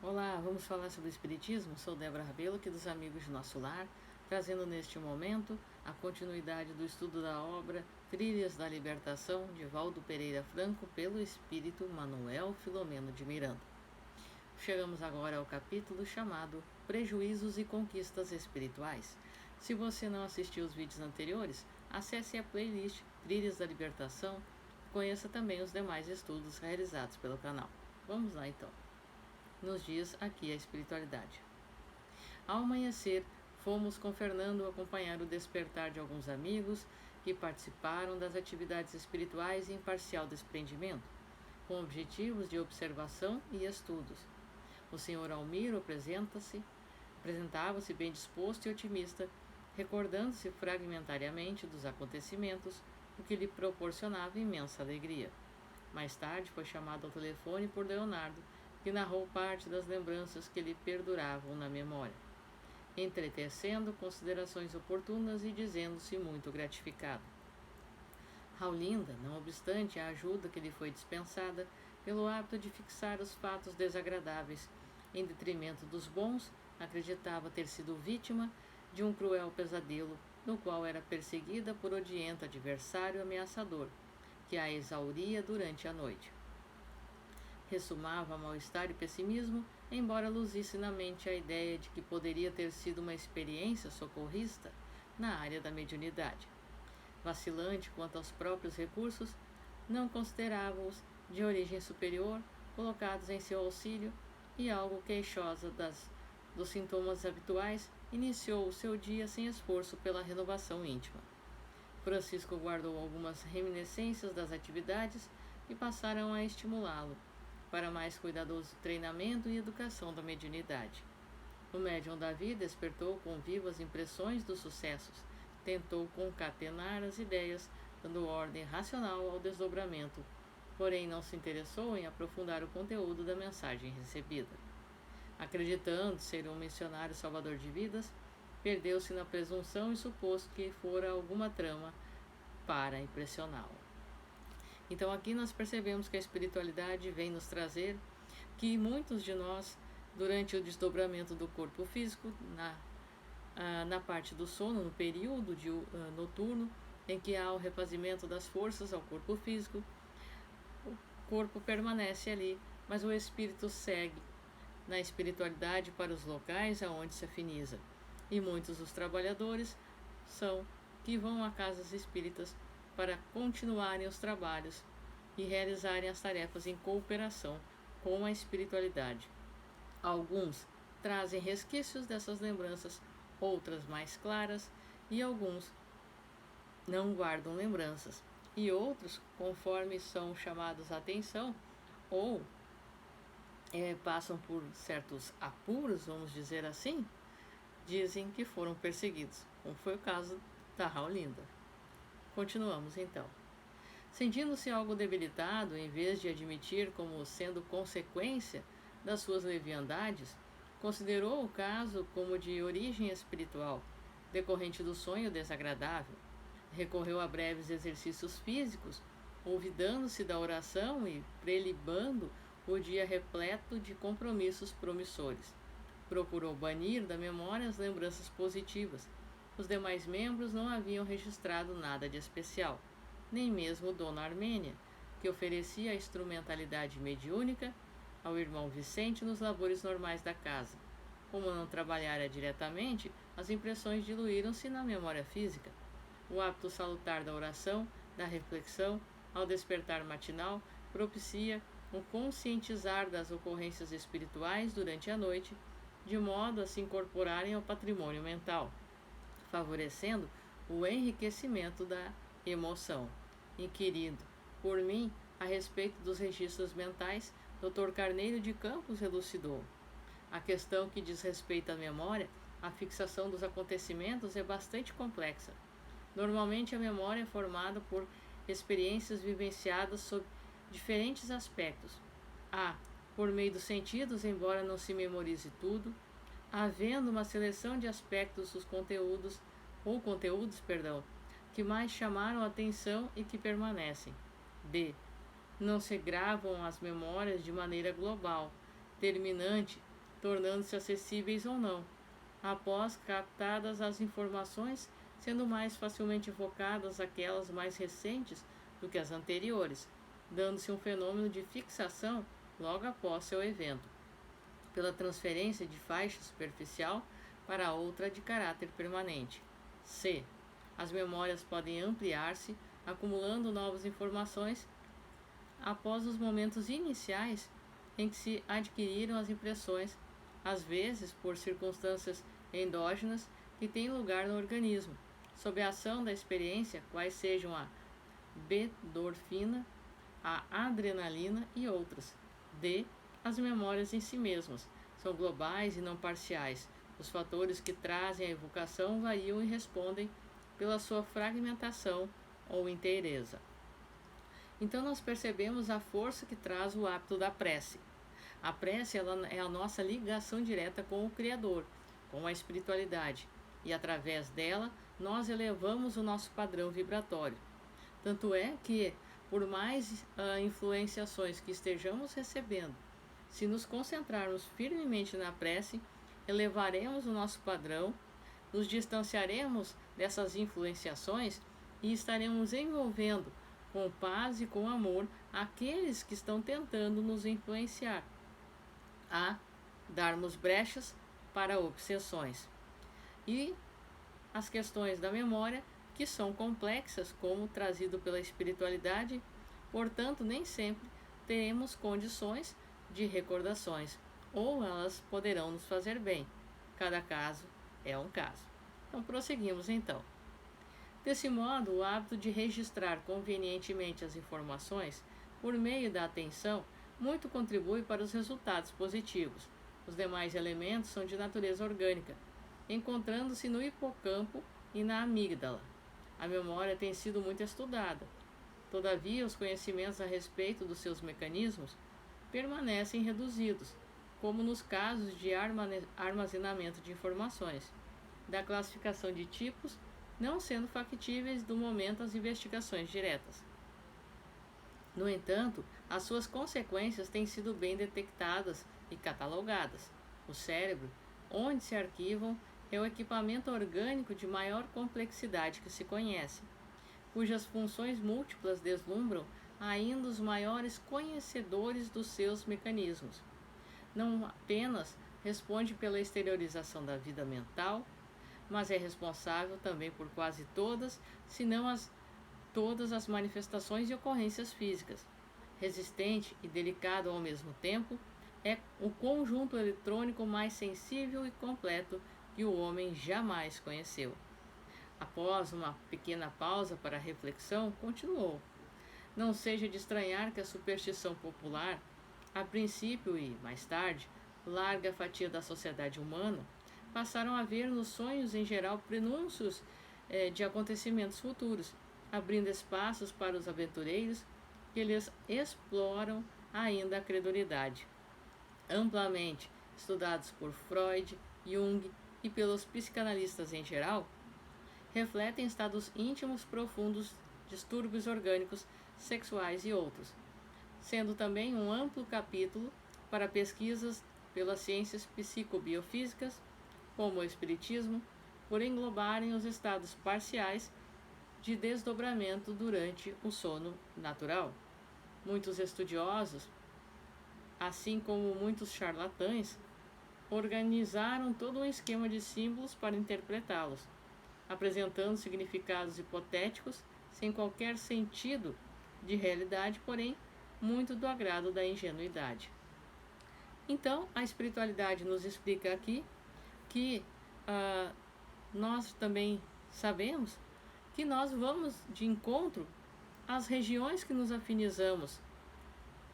Olá, vamos falar sobre o Espiritismo? Sou Débora Rabelo, aqui dos Amigos de Nosso Lar, trazendo neste momento a continuidade do estudo da obra Trilhas da Libertação, de Valdo Pereira Franco, pelo Espírito Manuel Filomeno de Miranda. Chegamos agora ao capítulo chamado Prejuízos e Conquistas Espirituais. Se você não assistiu os vídeos anteriores, acesse a playlist Trilhas da Libertação e conheça também os demais estudos realizados pelo canal. Vamos lá então. Nos diz aqui a espiritualidade. Ao amanhecer, fomos com Fernando acompanhar o despertar de alguns amigos que participaram das atividades espirituais em parcial desprendimento, com objetivos de observação e estudos. O senhor Almiro apresentava-se bem disposto e otimista, recordando-se fragmentariamente dos acontecimentos, o que lhe proporcionava imensa alegria. Mais tarde foi chamado ao telefone por Leonardo, que narrou parte das lembranças que lhe perduravam na memória, entretecendo considerações oportunas e dizendo-se muito gratificado. Raulinda, não obstante a ajuda que lhe foi dispensada, pelo hábito de fixar os fatos desagradáveis em detrimento dos bons, acreditava ter sido vítima de um cruel pesadelo, no qual era perseguida por odiento adversário ameaçador, que a exauria durante a noite. Ressumava mal-estar e pessimismo, embora luzisse na mente a ideia de que poderia ter sido uma experiência socorrista na área da mediunidade. Vacilante quanto aos próprios recursos, não considerava-os de origem superior, colocados em seu auxílio, e algo queixosa dos sintomas habituais, iniciou o seu dia sem esforço pela renovação íntima. Francisco guardou algumas reminiscências das atividades e passaram a estimulá-lo para mais cuidadoso treinamento e educação da mediunidade. O médium Davi despertou com vivas impressões dos sucessos, tentou concatenar as ideias, dando ordem racional ao desdobramento, porém não se interessou em aprofundar o conteúdo da mensagem recebida. Acreditando ser um missionário salvador de vidas, perdeu-se na presunção e supôs que fora alguma trama para impressioná-lo. Então aqui nós percebemos que a espiritualidade vem nos trazer que muitos de nós, durante o desdobramento do corpo físico, na parte do sono, no período noturno, em que há o refazimento das forças ao corpo físico, o corpo permanece ali, mas o espírito segue na espiritualidade para os locais aonde se afiniza. E muitos dos trabalhadores são que vão a casas espíritas para continuarem os trabalhos e realizarem as tarefas em cooperação com a espiritualidade. Alguns trazem resquícios dessas lembranças, outras mais claras, e alguns não guardam lembranças, e outros, conforme são chamados a atenção, ou passam por certos apuros, vamos dizer assim, dizem que foram perseguidos, como foi o caso da Raulinda. Continuamos então. Sentindo-se algo debilitado, em vez de admitir como sendo consequência das suas leviandades, considerou o caso como de origem espiritual, decorrente do sonho desagradável. Recorreu a breves exercícios físicos, olvidando-se da oração e prelibando o dia repleto de compromissos promissores. Procurou banir da memória as lembranças positivas. Os demais membros não haviam registrado nada de especial, nem mesmo Dona Armênia, que oferecia a instrumentalidade mediúnica ao irmão Vicente nos labores normais da casa. Como não trabalhara diretamente, as impressões diluíram-se na memória física. O hábito salutar da oração, da reflexão, ao despertar matinal, propicia o conscientizar das ocorrências espirituais durante a noite, de modo a se incorporarem ao patrimônio mental, favorecendo o enriquecimento da emoção. Inquirido por mim a respeito dos registros mentais, Dr. Carneiro de Campos elucidou. A questão que diz respeito à memória, a fixação dos acontecimentos é bastante complexa. Normalmente a memória é formada por experiências vivenciadas sob diferentes aspectos. Por meio dos sentidos, embora não se memorize tudo, havendo uma seleção de aspectos dos conteúdos, que mais chamaram a atenção e que permanecem. Não se gravam as memórias de maneira global, terminante tornando-se acessíveis ou não, após captadas as informações, sendo mais facilmente evocadas aquelas mais recentes do que as anteriores, dando-se um fenômeno de fixação logo após seu evento, pela transferência de faixa superficial para outra de caráter permanente. C. As memórias podem ampliar-se, acumulando novas informações após os momentos iniciais em que se adquiriram as impressões, às vezes por circunstâncias endógenas que têm lugar no organismo, sob a ação da experiência, quais sejam a endorfina, a adrenalina e outras. D. As memórias em si mesmas são globais e não parciais. Os fatores que trazem a evocação variam e respondem pela sua fragmentação ou inteireza. Então nós percebemos a força que traz o hábito da prece. A prece ela é a nossa ligação direta com o Criador, com a espiritualidade, e através dela nós elevamos o nosso padrão vibratório. Tanto é que, por mais influenciações que estejamos recebendo, se nos concentrarmos firmemente na prece, elevaremos o nosso padrão, nos distanciaremos dessas influenciações e estaremos envolvendo com paz e com amor aqueles que estão tentando nos influenciar a darmos brechas para obsessões. E as questões da memória, que são complexas, como trazido pela espiritualidade, portanto, nem sempre teremos condições de recordações, ou elas poderão nos fazer bem. Cada caso é um caso. Então, prosseguimos então. Desse modo, o hábito de registrar convenientemente as informações por meio da atenção muito contribui para os resultados positivos. Os demais elementos são de natureza orgânica, encontrando-se no hipocampo e na amígdala. A memória tem sido muito estudada. Todavia, os conhecimentos a respeito dos seus mecanismos permanecem reduzidos, como nos casos de armazenamento de informações, da classificação de tipos, não sendo factíveis do momento às investigações diretas. No entanto, as suas consequências têm sido bem detectadas e catalogadas. O cérebro, onde se arquivam, é o equipamento orgânico de maior complexidade que se conhece, cujas funções múltiplas deslumbram ainda os maiores conhecedores dos seus mecanismos. Não apenas responde pela exteriorização da vida mental, mas é responsável também por quase todas, se não todas as manifestações e ocorrências físicas. Resistente e delicado ao mesmo tempo, é o conjunto eletrônico mais sensível e completo que o homem jamais conheceu. Após uma pequena pausa para a reflexão, continuou. Não seja de estranhar que a superstição popular, a princípio e, mais tarde, larga fatia da sociedade humana, passaram a ver nos sonhos em geral prenúncios de acontecimentos futuros, abrindo espaços para os aventureiros que lhes exploram ainda a credulidade. Amplamente estudados por Freud, Jung e pelos psicanalistas em geral, refletem estados íntimos profundos, distúrbios orgânicos, sexuais e outros, sendo também um amplo capítulo para pesquisas pelas ciências psicobiofísicas, como o espiritismo, por englobarem os estados parciais de desdobramento durante o sono natural. Muitos estudiosos, assim como muitos charlatães, organizaram todo um esquema de símbolos para interpretá-los, apresentando significados hipotéticos sem qualquer sentido de realidade, porém muito do agrado da ingenuidade. Então, a espiritualidade nos explica aqui que nós também sabemos que nós vamos de encontro às regiões que nos afinizamos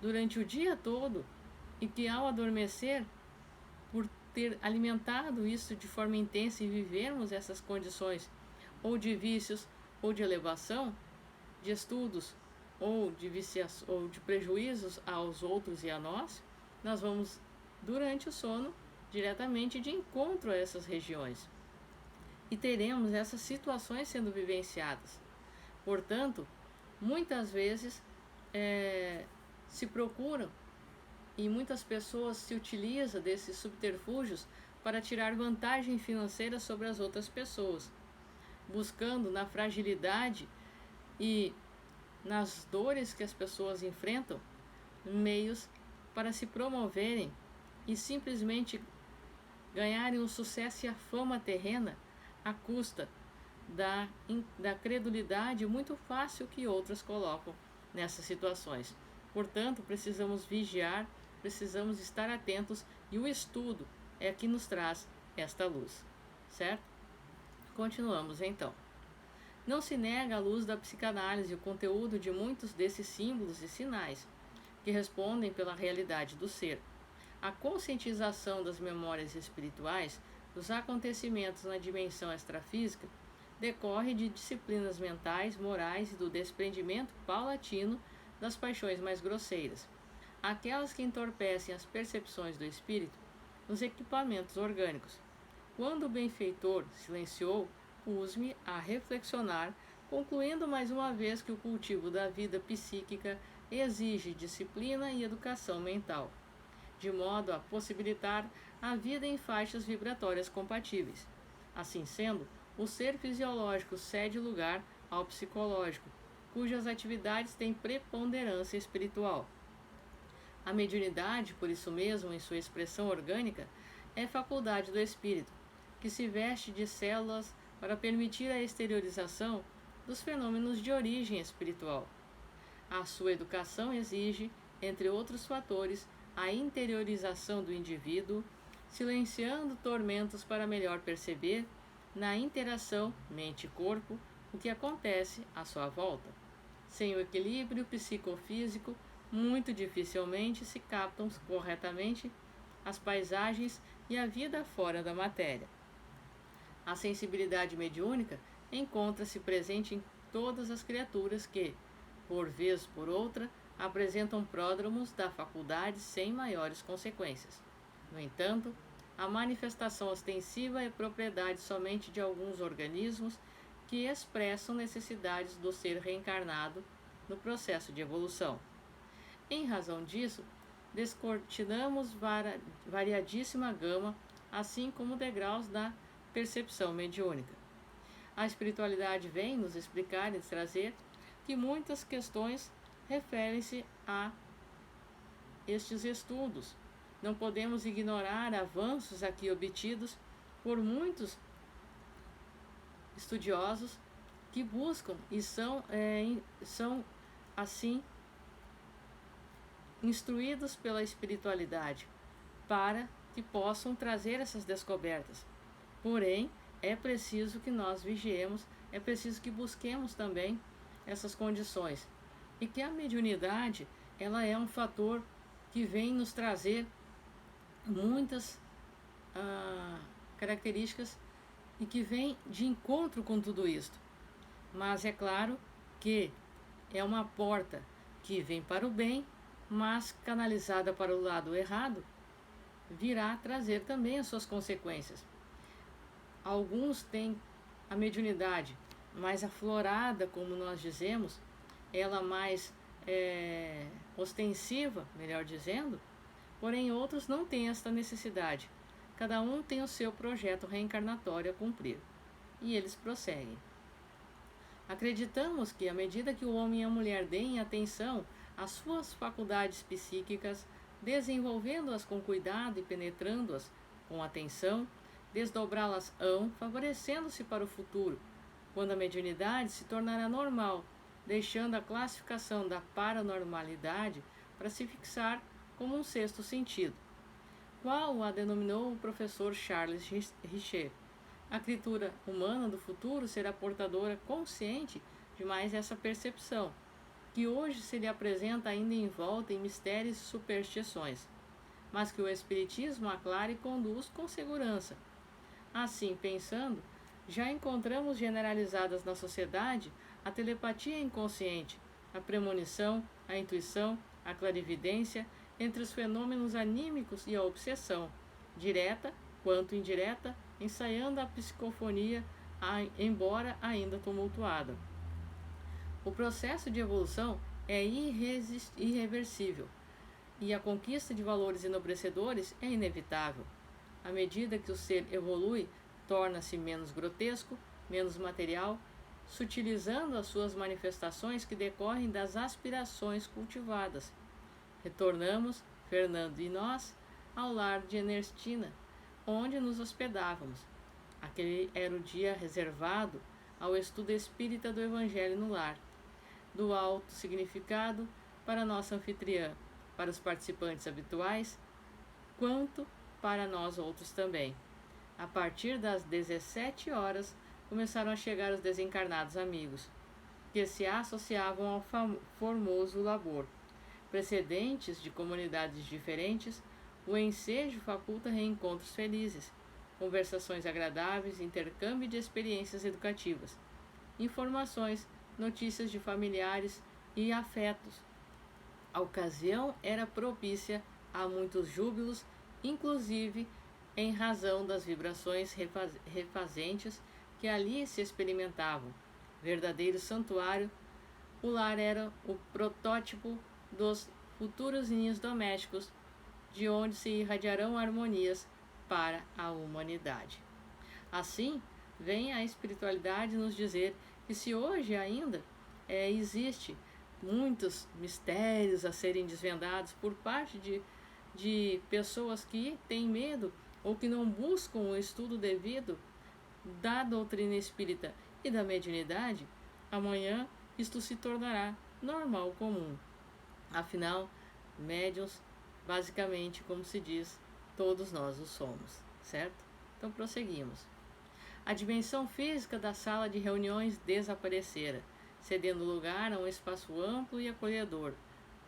durante o dia todo e que, ao adormecer, por ter alimentado isso de forma intensa e vivermos essas condições ou de vícios ou de elevação, de estudos ou de prejuízos aos outros e a nós, nós vamos, durante o sono, diretamente de encontro a essas regiões. E teremos essas situações sendo vivenciadas. Portanto, muitas vezes se procuram e muitas pessoas se utilizam desses subterfúgios para tirar vantagem financeira sobre as outras pessoas, buscando na fragilidade e nas dores que as pessoas enfrentam meios para se promoverem e simplesmente ganharem o sucesso e a fama terrena à custa da credulidade muito fácil que outras colocam nessas situações. Portanto, precisamos vigiar, precisamos estar atentos, e o estudo é que nos traz esta luz, certo? Continuamos então. Não se nega à luz da psicanálise o conteúdo de muitos desses símbolos e sinais que respondem pela realidade do ser. A conscientização das memórias espirituais dos acontecimentos na dimensão extrafísica decorre de disciplinas mentais, morais e do desprendimento paulatino das paixões mais grosseiras, aquelas que entorpecem as percepções do espírito nos equipamentos orgânicos. Quando o benfeitor silenciou, pus-me a reflexionar, concluindo mais uma vez que o cultivo da vida psíquica exige disciplina e educação mental, de modo a possibilitar a vida em faixas vibratórias compatíveis. Assim sendo, o ser fisiológico cede lugar ao psicológico, cujas atividades têm preponderância espiritual. A mediunidade, por isso mesmo, em sua expressão orgânica, é faculdade do espírito, que se veste de células para permitir a exteriorização dos fenômenos de origem espiritual. A sua educação exige, entre outros fatores, a interiorização do indivíduo, silenciando tormentos para melhor perceber, na interação mente-corpo, o que acontece à sua volta. Sem o equilíbrio psicofísico, muito dificilmente se captam corretamente as paisagens e a vida fora da matéria. A sensibilidade mediúnica encontra-se presente em todas as criaturas que, por vez por outra, apresentam pródromos da faculdade sem maiores consequências. No entanto, a manifestação ostensiva é propriedade somente de alguns organismos que expressam necessidades do ser reencarnado no processo de evolução. Em razão disso, descortinamos variadíssima gama, assim como degraus da percepção mediúnica. A espiritualidade vem nos explicar e trazer que muitas questões referem-se a estes estudos. Não podemos ignorar avanços aqui obtidos por muitos estudiosos que buscam e são assim instruídos pela espiritualidade para que possam trazer essas descobertas. Porém, é preciso que nós vigiemos, é preciso que busquemos também essas condições, e que a mediunidade, ela é um fator que vem nos trazer muitas características e que vem de encontro com tudo isto. Mas é claro que é uma porta que vem para o bem, mas canalizada para o lado errado, virá trazer também as suas consequências. Alguns têm a mediunidade mais aflorada, como nós dizemos, ela mais ostensiva, melhor dizendo, porém outros não têm esta necessidade. Cada um tem o seu projeto reencarnatório a cumprir, e eles prosseguem. Acreditamos que, à medida que o homem e a mulher deem atenção às suas faculdades psíquicas, desenvolvendo-as com cuidado e penetrando-as com atenção, desdobrá-las-ão, favorecendo-se para o futuro, quando a mediunidade se tornará normal, deixando a classificação da paranormalidade para se fixar como um sexto sentido, qual a denominou o professor Charles Richer. A criatura humana do futuro será portadora consciente de mais essa percepção, que hoje se lhe apresenta ainda envolta em mistérios e superstições, mas que o Espiritismo aclara e conduz com segurança. Assim, pensando, já encontramos generalizadas na sociedade a telepatia inconsciente, a premonição, a intuição, a clarividência, entre os fenômenos anímicos e a obsessão, direta quanto indireta, ensaiando a psicofonia, embora ainda tumultuada. O processo de evolução é irreversível. e a conquista de valores enobrecedores é inevitável. À medida que o ser evolui, torna-se menos grotesco, menos material, sutilizando as suas manifestações que decorrem das aspirações cultivadas. Retornamos, Fernando e nós, ao lar de Ernestina, onde nos hospedávamos. Aquele era o dia reservado ao estudo espírita do Evangelho no lar, do alto significado para nossa anfitriã, para os participantes habituais, quanto para nós outros também. A partir das 17 horas, começaram a chegar os desencarnados amigos, que se associavam ao formoso labor. Precedentes de comunidades diferentes, o ensejo faculta reencontros felizes, conversações agradáveis, intercâmbio de experiências educativas, informações, notícias de familiares e afetos. A ocasião era propícia a muitos júbilos, inclusive em razão das vibrações refazentes que ali se experimentavam. Verdadeiro santuário, o lar era o protótipo dos futuros ninhos domésticos, de onde se irradiarão harmonias para a humanidade. Assim, vem a espiritualidade nos dizer que se hoje ainda existe muitos mistérios a serem desvendados por parte de pessoas que têm medo ou que não buscam o estudo devido da doutrina espírita e da mediunidade, amanhã isto se tornará normal comum. Afinal, médiuns, basicamente, como se diz, todos nós o somos, certo? Então prosseguimos. A dimensão física da sala de reuniões desaparecera, cedendo lugar a um espaço amplo e acolhedor,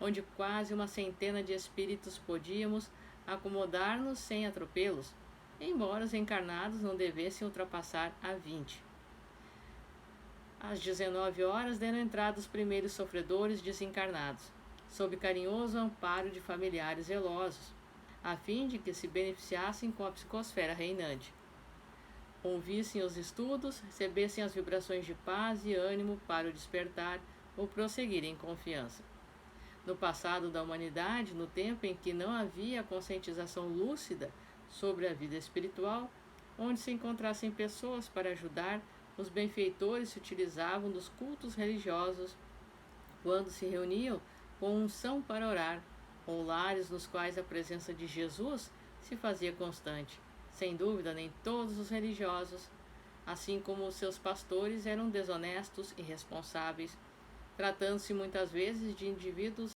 onde quase uma centena de espíritos podíamos acomodar-nos sem atropelos, embora os encarnados não devessem ultrapassar a 20. Às 19 horas deram entrada os primeiros sofredores desencarnados, sob carinhoso amparo de familiares zelosos, a fim de que se beneficiassem com a psicosfera reinante. Ouvissem os estudos, recebessem as vibrações de paz e ânimo para o despertar ou prosseguir em confiança. No passado da humanidade, no tempo em que não havia conscientização lúcida sobre a vida espiritual, onde se encontrassem pessoas para ajudar, os benfeitores se utilizavam dos cultos religiosos quando se reuniam com unção para orar, ou lares nos quais a presença de Jesus se fazia constante. Sem dúvida, nem todos os religiosos, assim como os seus pastores, eram desonestos e irresponsáveis, tratando-se muitas vezes de indivíduos